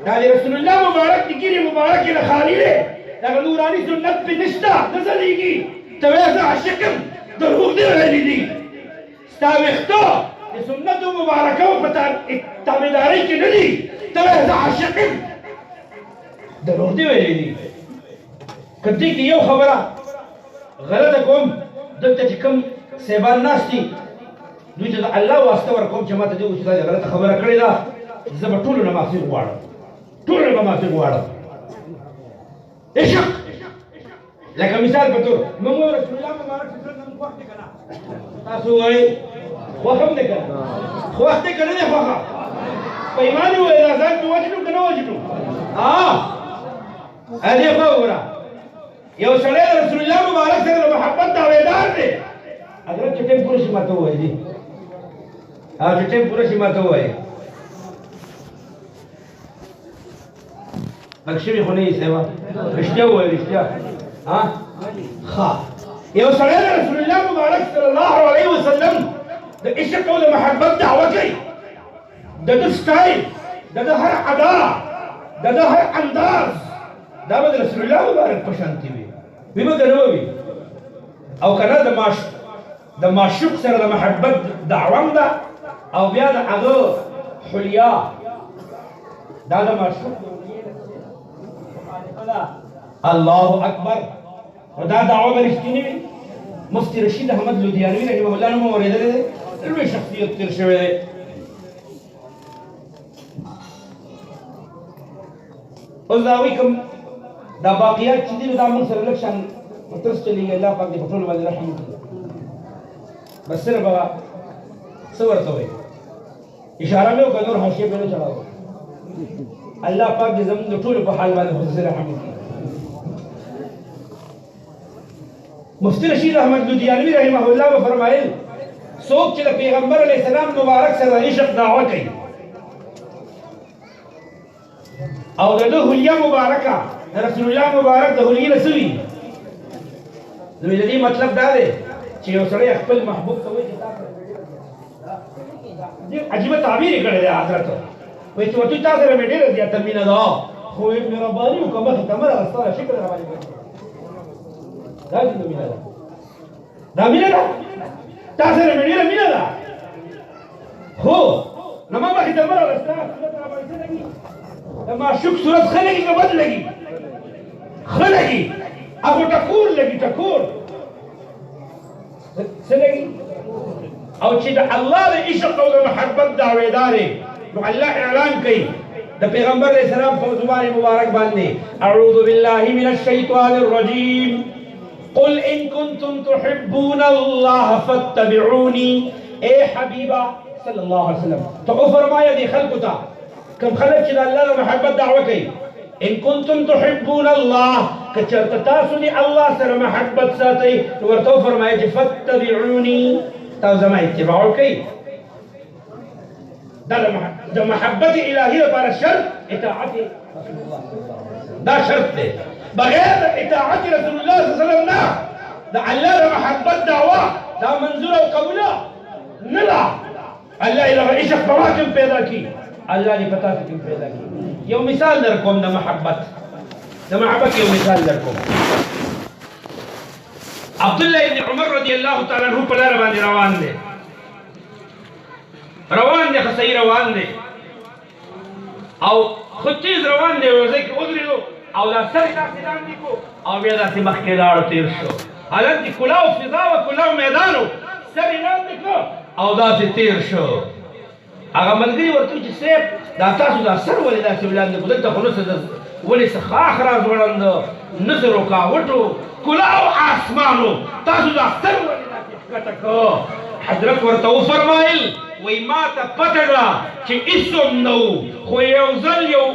Speaker 2: دا د رسول الله مبارک د ګیرې مبارک یې نه خالي دی دغه نوراني سنت پې نشته نه ځلېږي ته وایې زه عاشق یم دروغ دې ویلي دي ستا ویښته د سنتو مبارکو په تابعدارۍ کې نه دي ته وایې زه عاشق یم دروغ دې ویلي دي که دې کې یو خبره غلطه کوم دلته چې کوم صاحبان ناست دي دوی ته د الله واسطه ورکوم چې ما ته دې وایي چې دا غلطه خبره کړې ده زه به ټولو نه معافي غواړم ټولو نه به معافي غواړم عشق لکه مثال په طور موږ رسول الله مبارک صلی الله علیه وسلم خوښ دی که نه تاسو وایئ خوښ هم دی که نه خوښ دی که نه دی خوښه په ایمان یې ووایه دا ځان پې وجنو که نه وجنو دې خوا وګوره یو سړی د رسول الله مبارک سره د محبت دعویدار دی حضرت چې ټیم پوره شي ما ته ووایي دي چې ټیم پوره شي ما ته ووایي بک شوي خو نه یې صاحبه رښتیا ووایه رښتیا ښه یو سړی د رسول الله مبارک صلی الله علیه وسلم د عشق او د محبت دعوه کوي د ده سټایل د ده هر ادا د ده هر انداز دا به د رسول الله مبارک په شانتې وي وي به که نه وي او که نه د معشوق سره د محبت دعوه هم ده او بیا د هغه حلیا دا د معشوق الله اکبر او دا دعوه به رښتینې وي مفتي رشید احمد لودیانوي رحمه الله نوم اورېدلی دی لوی شخصیت تېر شوی دی اوس د هغوی کوم دا باقیات چې دي نو دا موږ سره لږ شان په ترس چلېږي الله پاک دې په ټولو باندې رحم وکړي بس صرف هغه څه ورته وایي اشاره مې وکړه نور حاشیې پې نه چړاوه الله پاک دې زموږ د ټولو په حال باندې خصوصي رحم وکړي مفتی رشید احمد لودیانوی رحمه الله به فرمایل څوک چې د پیغمبر علیه السلام مبارک سره عشق دعوه کوي او د ده حلیه مبارکه د رسول الله مبارک د حلیې نه څه وي نو د دې مطلب دا دی چې یو سړی خپل محبوب ته وایي چې تا سره عجیبه تعبیر یې کړی دی حضرت وایي چې ورته تا سره مې ډېره زیاته مینه ده خو مهرباني وکړه مخې ته مه راغسته شکر راباندې کړې دا څنګه مینه ده دا مینه ده تا سره مې ډېره مینه ده خو نو ما مخې ته مه راغسته صورت راباندې څه لګي د معشوق صورت ښه لګي که بد لګي ښه لګي هغه ټکور لګي ټکور څه لګي او چې د الله د عشق او د محبت دعویدار نو الله اعلان کوي د پیغمبر علیه السلام په زبان مبارک باندې اعوذ بالله من الشیطان الرجیم قل ان كنتم تحبون الله فاتبعوني اے حبیبا صلی الله علیه وسلم تو فرمایا دی خلق ته کوم خلک چې د الله د محبت دعوه کوي ان كنتم تحبون الله کچرته تاسو دی الله سره محبت ساتئ نو ورته فرمایا چې فاتبعوني تاسو زما اتباع وکړئ دا د محبت الهی لپاره شرط اطاعت رسول الله دا شرط دی بغیر د اطاعت رسول الله صلی الله علیه وسلم نه د الله د محبت دعوه دا منظور او قبوله نه ده الله یې له عشق په واقع پیدا کی الله دې پتا کې پیدا کی یو مثال درکوم د محبت یو مثال درکوم عبد الله بن عمر رضی الله تعالی عنہ په لار باندې روان دي خصي روان دي او خطیز روان دي ورځي کې ودرېدو او دا سر داسې لاندې کو او بیا داسې مخکې لاړو تیر شو هلته کلاو فضا و کلاو میدانو سر یې لاندې کړو او داسې تیر شو هغه ملګري ورته چې صاحب دا تاسو دا سر ولې داسې ولاندې کو دلته خو نو څه ولې څه خاخ راځوړند نه څه رکاوټو کلاو آسمانو تاسو دا سر ولې داسې ښکته کو حضرت ورته وفرمایل وی ما ته پته ده چې هېڅوم نه و خو یو ځل یو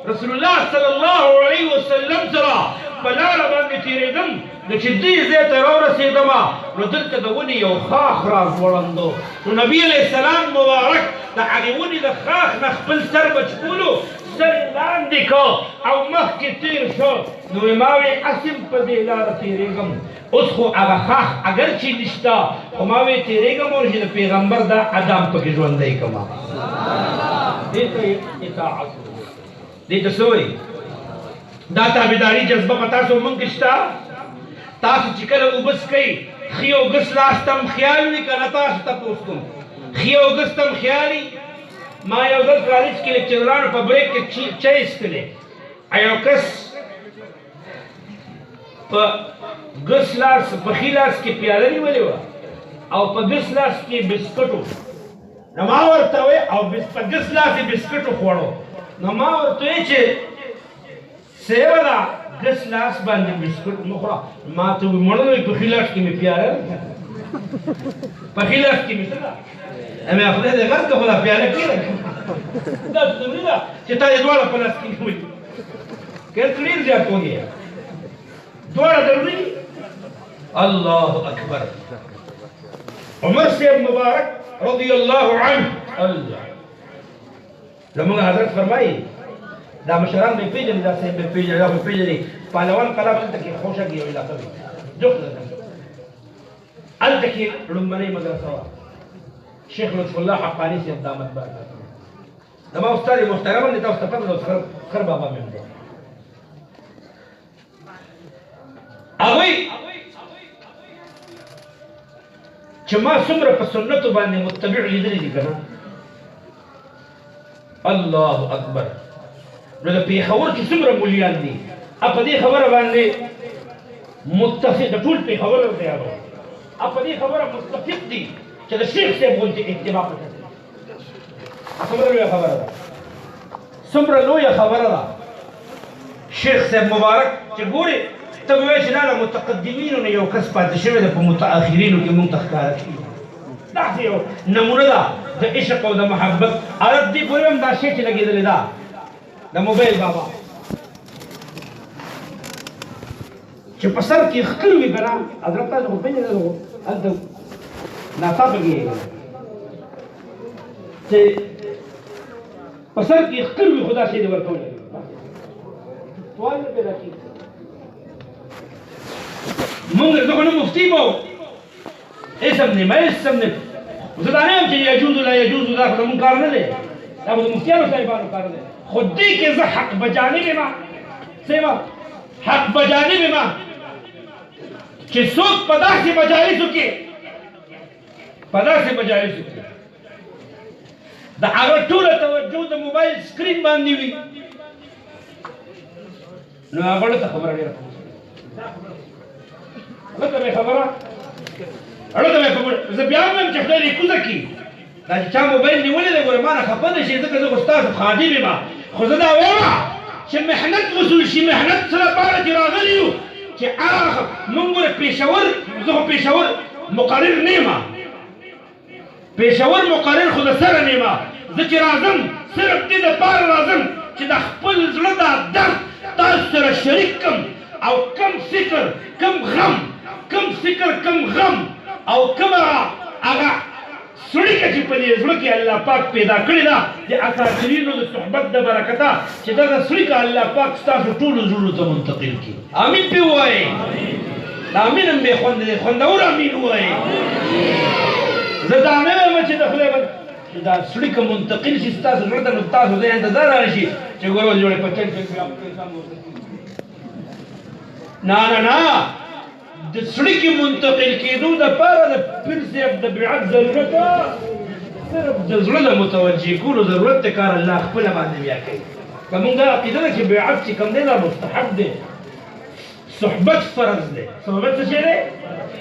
Speaker 2: رسول الله صلی الله علیه وسلم سره په لاره باندې تېرېدم نو چې دې ځای ته راورسېدم نو دلته د ونې یو خاخ راځوړندو نو نبي علیه السلام مبارک د هغې ونې د خاخ نه خپل سر بچکولو سر لاندې که او مخکې تېر شو نو ما وی اسم په دې لاره تېرېږم اوس خو هغه خاخ اگر چې نشته خو ما وی تېرېږم او چې د پیغمبر دا ادم پکې ژوندی کړم دې ته اطاعت دې ته څه وایي دا تابعداري جذبه په تاسو مونږ کې شته تاسو چې کله اوبه څښئ ښي او ګس لاس ته هم خیال وي که نه تاسو تپوس کوم ښي او ګس ته هم خیال وي ما یو ځل کالج کې لیکچرانو په بریک کې چای څښلې یو کس په ګس لاس په ښي لاس کې پیاله نیولې وه او په ګس لاس کې بسکټو نو ما ورته وی او په ګس لاس یې بسکټو خوړو نو ما ورته وی چې سیوه ده ګس لاس باندې بسکټ مه خوره ما ته وی مړه وی په ښي لاس کې مې پیاله په ښي لاس کې مې څه ده مې خدای دې غر که خو دا پیاله کېږده دا ضروري ده چې تا یې دواړه په لاس کې نیولي که ډېر زیات وږی دواړه ضروري دي الله اکبر عمر صاحب مبارک رضی الله عنه زموږ حضرت فرمایي دا مشران به پیژني دا صاحب به پیژني دا به پیژني پهلوان قلم هلته کې خوشک یو علاقه وي جوخ هلته کې لومړنۍ مدرسه وه شیخ لطف الله حقانی صاحب دامت برکات زما استاد محترم دی تاسو ته پته ده خر بابا مې دی هغوی چې ما څومره په سنتو باندې متبع لیدلي دي که نه الله اکبر نو د پېښور چې څومره مولیان دي په دې خبره باندې متفق د ټول پېښور ورته یادوم په دې خبره متفق دي چې د شیخ صاحب غوندې اتباع پکې څومره لویه خبره ده څومره لویه خبره ده شیخ صاحب مبارک چې ګورې ته به وایې چې دا له متقدمینو نه یو کس پاتې شوی دی په متاخرینو کې مونږ ته ښکاره کېږي داسې یو نمونه ده د عشق او د محبت حالت دې پورې هم دا شی چې لګېدلې ده د موبایل بابا چې په سر کې ښکل وي که نه حضرت تاسو خو پېژنئ هلته ناڅاپه کېږي چې په سر کې ښکل وي خو دا شی دې ورکولی سوال نه پیدا کېږي مونږ زه خو نه مفتي به اسم نه ما اسم نه زه دا نه یم چې یجوز لا یجوز دا خو زمونږ کار نه دی دا خو د مفتیانو صاحبانو کار دی خو دې کې زه حق بجانب یم څه یم حق بجانب یم چې څوک په داسې مجالسو کې د هغه ټوله توجه د موبایل سکرین باندې وي نو هغه ته خبره ډېره زه بیا هم وایم چې خدای دې کوزه کړي دا چې چا موبایل نیولی دی ګوره ما نه خفه نه شي ځکه زه خو ستاسو خادم یم خو زه دا وایم چې محنت وصول شي محنت څه لپاره چې راغلي یو چې هغه مونږ ګوره پېښور زه خو پېښور مقرر نه یم پېښور مقرر خو د سره نه یم زه چې راځم صرف دې دپاره راځم چې د خپل زړه دا درد تاسو سره شریک کړم او کم فکر کم غم او کومه هغه سړیکه چې په دې زړه کې الله پاک پیدا کړې ده د اکابرینو د صحبت د برکته چې دغه سړیکه الله پاک ستاسو ټولو زړونو ته منتقل کړي امین پې ووایئ د امین هم بې خوند دی خوندور امین ووایئ زه دا نه وایم چې د خدای چې دا سړیکه منتقل شي ستاسو زړه ته نو تاسو ذهن ته دا راشي چې ګوره جوړې په چل نه د سړیکې منتقل کېدو دپاره د پیر صاحب د بیعت ضرورت صرف د زړه د متوجه کولو ضرورت دی کار الله خپله باندې بیا کوي که مونږ دا عقیده ده چې بیعت چې کوم دی دا مستحب دی صحبت فرض دی صحبت څه شی دی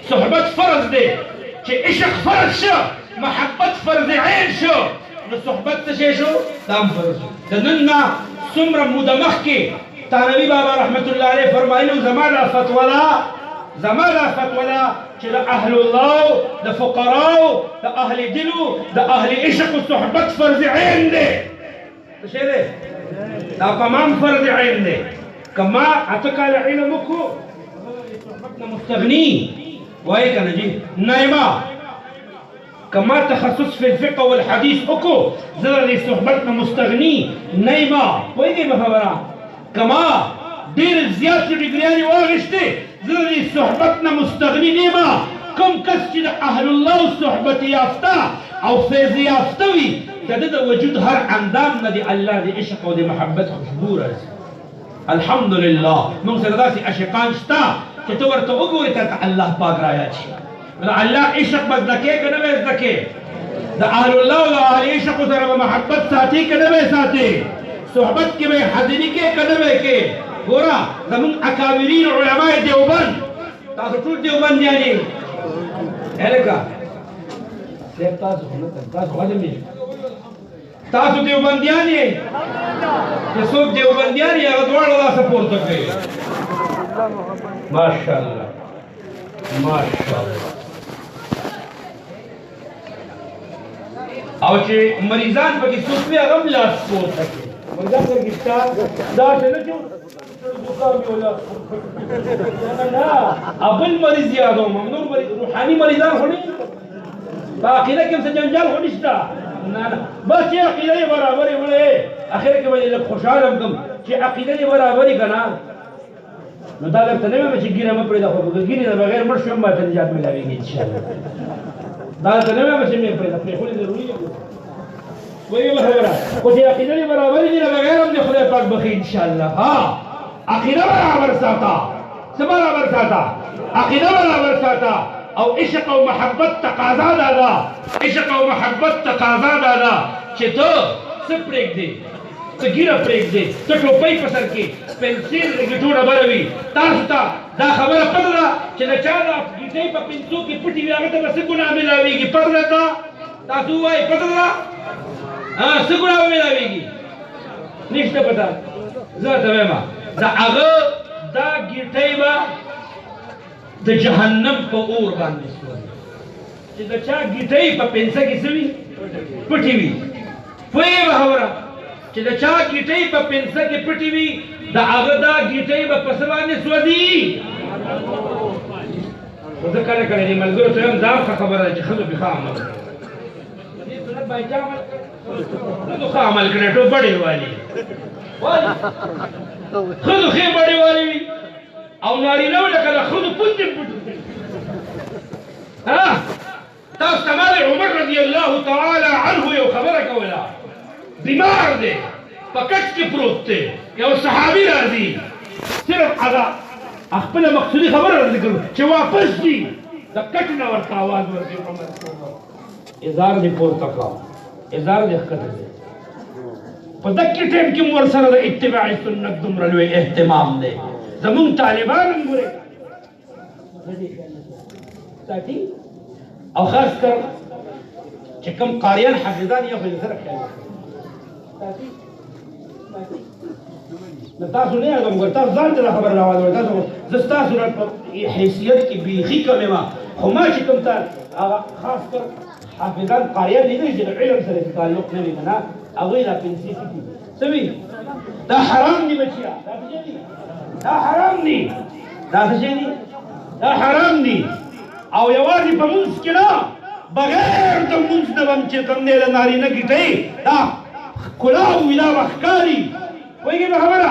Speaker 2: صحبت فرض دی چې عشق فرض شو محبت فرض عین شو نو صحبت څه شی شو دا هم فرض شو د نن نه څومره موده مخکې تانوي بابا رحمت الله علیه فرمایلي زما دا فتوا ده چې د اهل الله د فقراو د اهل دلو د اهل عشق و صحبت فرض عین دی څه شی دی دا تمام فرض عین دی که ما اته کاله علم وکړو صحبت نه مستغني وایي که نه جي نایما که ما تخصص فی الفقه والحدیث وکړو زه د دې صحبت نه مستغني نایما پوهېږئ په خبره که ما ډېر زیاتې ډګریانې واخیستې زه د دې صحبت نه مستغني نه یم کوم کس چې د اهل الله صحبت یافته او فیض یافته وي د ده د وجود هر اندام نه د الله د عشق او د محبت خوشبو راځي الحمدلله موږ سره داسې عاشقان شته چې ته ورته وګورې تا ته الله پاک رایاد شي د الله عشق به زده کې که نه به یې زده کې د اهل الله او د اهل عشقو سره به محبت ساتي که نه به یې ساتي صحبت کې به حاضري کې که نه به یې کې ګوره زمونږ اکابرین علماء دیوبند تاسو ټول دیوبندیان یې هلکه صاحب تاسو خو نه تاسو خو تاسو دیوبندیان یې چې څوک دیوبندیان یې هغه دواړه لاسه پورته کوي ماشاءالله او چې مریضان پکې څوک وي هغه هم لاس پورته کوي مریضان پکې شته دا څه نه چې نه ابل مریض یادو ممنون مریض روحاني مریضان خو نه په عقیده کې څه جنجال خو نشته نه بس چې عقیده یې برابرې وړې اخر کې به لږ خوشحاله هم کړم چې عقیده یې برابرې که نه نو دا درته نه وایم چې ږیره مه پرېږده خو که ږیرې نه بغیر مړ شوم ماته نجات میلاوېږي انشاءالله دا درته نه وایم چې مې پرېږده پرېښودل ضروري دی وایي به خبره خو چې عقیده یې برابرې دي نه بغیر هم د خدای پاک بخي انشاءالله ها عقیده برابر ساته څه برابر ساته عقیده برابر ساته او عشق او محبت تقاضا دا ده عشق او محبت تقاضا دا ده چې ته څه پرېږدې ته ږیره پرېږدې ته ټوپۍ په سر کې پنسل ګټو ډبره وي تاسو ته دا خبره پته ده چې د چا د ګیټۍ په پنسو کې پټې وي هغه ته به څه ګناه میلاوېږي پته ده ته تاسو ووایئ پته ده څه ګناه به میلاوېږي نشته پته زه ته وایم د هغه دا ګیټۍ به د جهنم په اور باندې سوځي چې د چا ګیټۍ په پنسه کې څه وي پټې وي پوهېږې به خبره چې د چا ګیټۍ په پنسه کې پټې وي د هغه دا ګیټۍ به په څه باندې سوځي خو زه کله کله دې ملګرو ته وایم دا ښه خبره ده چې ښځو پې ښه عمل کوي دې سنت باندې چا عمل کړی ښځو ښه عمل کړی ټول بډې والي ښځو ښې بډې والي وي او نارینهو لکه د ښځو پوندې پټې تاسو ته ما د عمر رضی الله تعالی عنه یو خبره کوله بیمار دی په کټ کې پروت دی یو صحابي راځي صرف هغه خپله مقصودي خبره را ذکر چې واپس ځي د کټ نه ورته اواز ورکړي ازار دې پورته کړه ازار دې ښکته دی په دقیق ټایم کې مو ورسره د اتباع سنت دومره لوی اهتمام دی زمونږ طالبان هم ګورئ ساتي او خاص کر چې کوم قاریان حافظان یې خو یې سره خیال ساتي نو تاسو نه یادوم ګور تاسو ځان ته خبر راوړئ تاسو زه ستاسو په حیثیت کې بیخي کم یم خو ما چې کوم ته هغه خاص کر حافظان قاریان لیدلي چې د علم سره تعلق نه وي که نه هغوی دا پنسې سکي څه وي دا حرام دي بچیا دا څه دي دا حرام دي دا څه دي دا حرام دي او یوازې په مونځ کې نه بغیر د مونځ نه به هم چې کوم دی د نارینه ګیټۍ دا ښکلا وي دا به ښکاري پوهېږې په خبره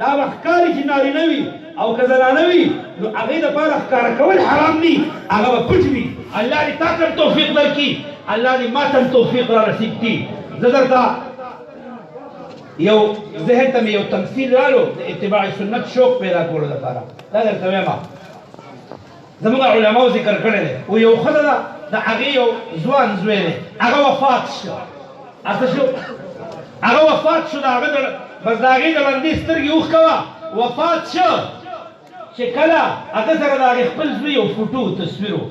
Speaker 2: دا به ښکاري چې نارینه وي او که زنانه وي نو هغې دپاره ښکاره کول حرام دي هغه به پټ وي الله دې تا ته توفیق درکړي الله دې ما ته توفیق را نصیب کړي زه درته یو ذهن ته مې یو تمثیل رالو د اتباع سنت شوق پیدا کولو دپاره دا درته وایم زموږ علماو ذکر کړی دی و یو ښځه ده د هغې یو ځوان زوی دی هغه وفات شو څه شو هغه وفات شو د هغه بس د هغې د بندې سترګې اوښکه وه وفات شو چې کله هغه سره د هغې خپل زوی یو فوټو تصویر و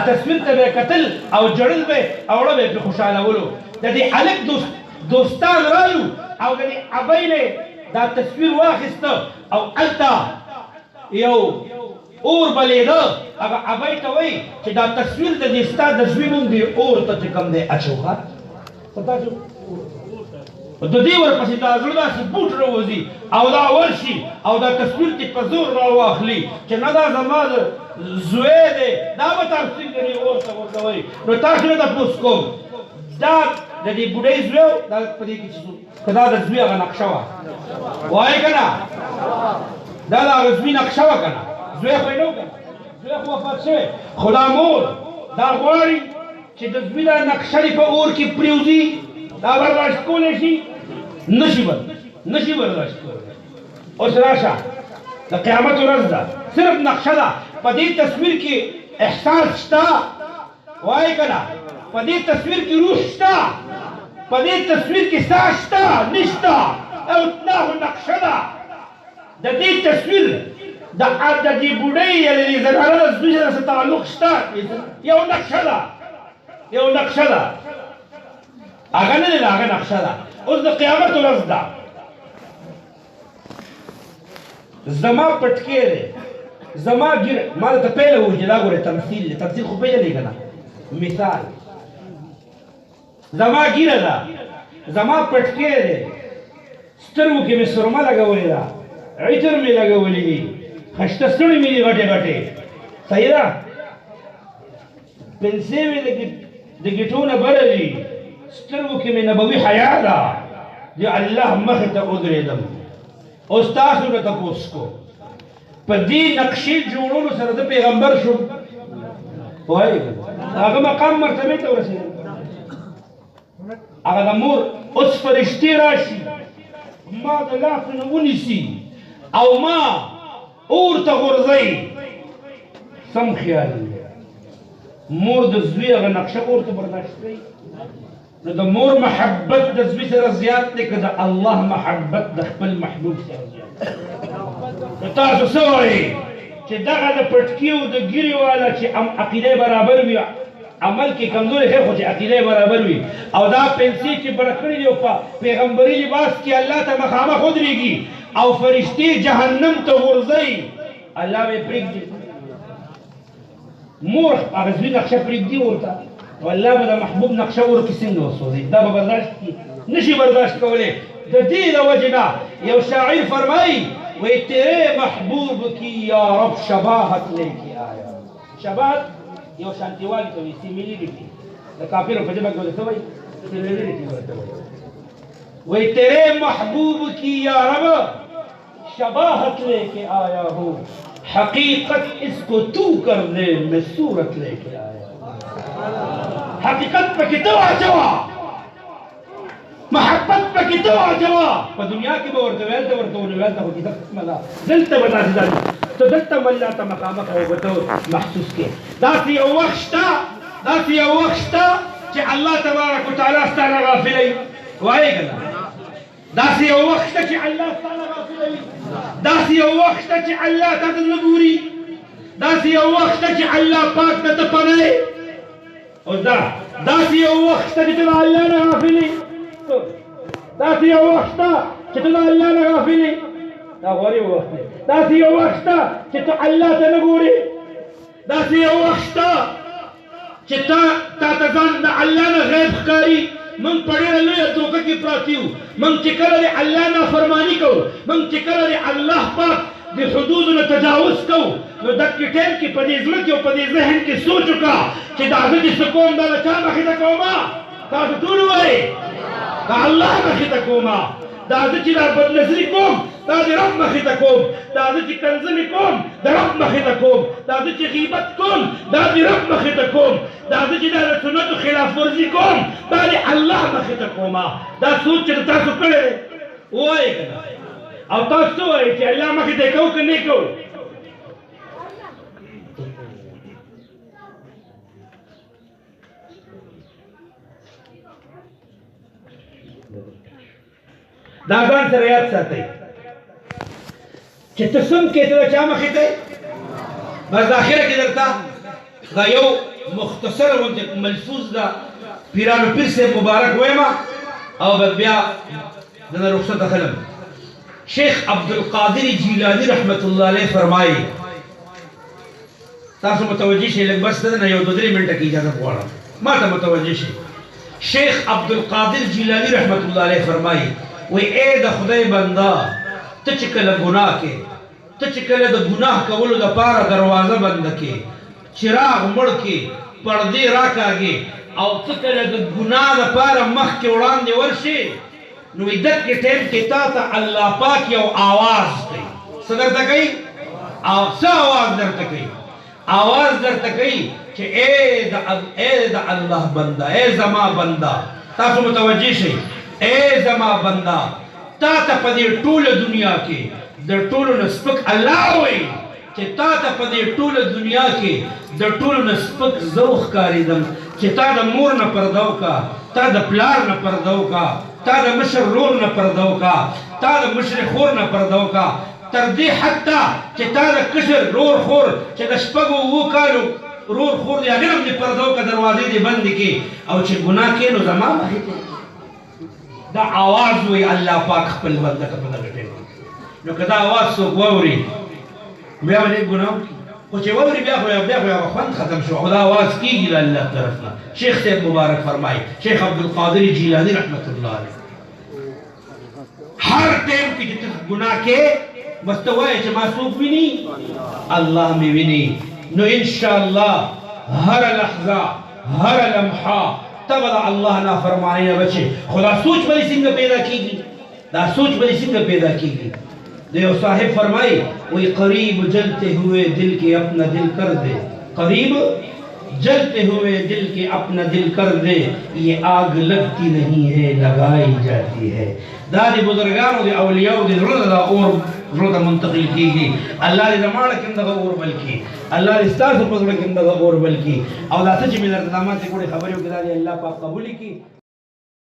Speaker 2: تصویر ته به یې کتل او جړل به یې او وړه به یې پرې خوشحالولو د دې هلک دوستان رالو او د دې ابۍ نه دا تصویر واخیسته او هلته یو اور بلیده هغه ابۍ ته وایي چې دا تصویر د دې ستا د زوی نوم دې اور ته چې کوم دی اچوه د دې ورپسې دا زړه داسې بوټ راوځي او دا ورشي او دا تصویر دې په زور راواخلي چې نه دا زما د زوی دی دا به تاسو څنګه دې اور ته ورته وایي نو تاسو نه تپوس کوم دا د دې بوډۍ زوی دا په دې کې چې که دا د زوی هغه نقشه وه وایې که نه دا د هغه زوی نقشه وه که نه زوی خو یې نه و که نه زوی خو وفات شوی خو دا مور دا غواړي چې د زوی دا نقشه دې په اور کې پرېوځي دا برداشت کولی شي نشي برداشت کولی اوس راشه د قیامت ورځ ده صرف نقشه ده په دې تصویر کې احساس شته وایې که نه په دې تصویر کې روح شته په دې تصویر کې ساه شته نشته او دا خو نقشه ده د دې تصویر د دې بوډۍ یا د دې زنانه د زوی سره څه تعلق شته یو نقشه ده هغه نه دی د هغه نقشه ده اوس د قیامت ورځ ده زما پټکی دی زما ګیره ما درته پیله وویل چې دا ګورې تمثیل دی تمثیل خو پېژنې که نه مثال زما ګیره ده زما پټکی دی سترګو کې مې سرمه لګولې ده عطر مې لګولي دي خشته ستړي مې دي غټې غټې صحیح ده پنسې مې د ګیټو نه بره دي سترګو کې مې نبوي حیا ده د الله مخې ته ودرېدم اوس تاسو نه تپوس کو په دې نقشې جوړولو سره د پیغمبر شوم وایي هغه مقام مرتبې ته ورسېدم هغه د مور اوس فرشتې راشي ما د لاس نه ونیسي او ما اور ته غورځوي سم خیال مور د زوی هغه نقشه اور ته برداشت کوي نو د مور محبت د زوی سره زیات دی که د الله محبت د خپل محبوب سره زیات نو تاسو څه وایئ چې دغه د پټکي او د ګیرې والا چې عقیده برابر وي عمل کې کمزوري خیر خو چې عقیده برابر وي او دا پنسې چې بره کړي دي او په پیغمبري لباس کې الله ته مخامخ ودرېږي او فرشتې جهنم ته غورځوي الله به یې پرېږدي مور هغه زوی نقشه پرېږدي ورته او الله به د محبوب نقشه ورکړي څنګه وسوځي دا به برداشت کړي نشي برداشت کولی د دې د وجې نه یو شاعر فرمایي वो तेरे महबूब की या रब शबाहत लेके आया। शबाहत यो शांति वाली तो सिमिलिरिटी द काफिरों पे जब बोले तो भाई सिमिलिरिटी बोलते हैं। वो तेरे महबूब की या रब शबाहत लेके आया हूँ, हकीकत इसको तू कर दे मैं सूरत लेके आया। हकीकत पे कितो आ जावा, मोहब्बत पे कितो आ जावा। पर दुनिया की बोर तो वेल तो होगी सब मला दिल तो बता दी तो दिल तो मल्ला तो मकाम का हो तो महसूस के दासी वक्ता कि अल्लाह तबारक व तआला अस्ताना गाफिल वाए गला दासी वक्ता कि अल्लाह अस्ताना गाफिल दासी वक्ता कि अल्लाह तदलबूरी दासी वक्ता कि अल्लाह पाक तपने और दासी वक्ता कि अल्लाह ना गाफिल दासी वक्ता कि अल्लाह ना गाफिल दा غوري وقت داسي وخت چې ته الله ته نه ګوري داسي وخت چې تا ته ځان د الله نه غیب ښکاري من پړې لوی توګه کې پراتیو من چې کله الله نه فرمانی کو من چې کله الله پاک د حدودونو تجاوز کو نو د کټین کې په دې ځمکه او په دې ذهن کې سوچ وکړه چې دا دې سکون دا چا مخې ته کومه تاسو ټول وایي دا الله مخې ته کومه دا چې دا بدنظري کوم دا د رب مخې ته کوم دا چې کنځلې کوم د رب مخې ته کوم دا چې غیبت کوم دا د رب مخې ته کوم دا چې د سنتو خلاف ورزي کوم دا د الله مخې ته کوم دا سوچ چې تاسو کړی وایي کنه او تاسو وایي چې الله مخې ته کوو که نه کوو دا ځان سره یاد ساتئ چې ته څوم کې ته چا مخې ته بس اخره کې درته دا یو مختصر ملفوظ دا پیرانو پیر صاحب مبارک وایم او بیا دنه رخصت خلم شیخ عبدالقادر جیلانی رحمت الله علیه فرمایي تاسو متوجه شئ لږ بس دنه یو 2-3 منټه کې اجازه غواړم ما ته متوجه شئ شیخ عبدالقادر جیلانی رحمت الله علیه فرمایي وی اے د خدای بندا ته چې کله ګناه کې ته چې کله د ګناه کولو لپاره دروازه بند کې چراغ مړ کې پردې راکاږي او ته کله د ګناه لپاره مخ کې وړاندې ورشي نو دغه ټیم کې تا ته الله پاک یو आवाज کوي څه درته کوي او څه आवाज درته کوي आवाज درته کوي چې اے د الله بندا اے زما بندا تاسو متوجه شئ اے زما بندا تا ته په دې ټوله دنیا کې د ټولو نه سپک الله وایي چې تا ته په دې ټوله دنیا کې د ټولو نه سپک زه ښکارېدم چې تا د مور نه پرده وکړه تا د پلار نه پرده وکړه تا د مشر رور نه پرده وکړه تا د مشر خور نه پرده وکړه تر دې حتی چې تا د کشر رور خور چې د شپږو 7 کالو رور خور دی هغې هم دې پرده وکړه دروازې دې بندې کړې او چې ګناه کوې نو زما مخې ته دا आवाज وی الله پاک خپل بنده ته په دغه ټیم نو که دا आवाज څوک واوري بیا به دې ګناه وکړي خو چې واوري بیا خو خوند ختم شو خو دا आवाज کېږي د الله طرف نه شیخ صاحب مبارک فرمایي شیخ عبدالقادر جیلانی رحمت الله علیه هر ټیم کې چې ته ګناه کې بس ته وایې چې ما څوک ویني الله مې ویني نو انشاءالله هر لحظه هر لمحه تب اللہ نافرمانی نہ بچے خدا سوچ بلی سنگ پیدا کی گی دا سوچ بلی سنگ پیدا کی گی دیو صاحب فرمائی وہی قریب جلتے ہوئے دل کے اپنا دل کر دے قریب جلتے ہوئے دل کے اپنا دل کر دے یہ آگ لگتی نہیں ہے لگائی جاتی ہے دادی بزرگانو دی اولیاء دی رضا دا اور رضا منتقل کی گی اللہ دی زمانہ کم دا اور بلکی اللہ دی ستاسو پزر کم دا اور بلکی او دا سچ میں در دامات کوڑی خبریو کدا دی اللہ پاک قبولی کی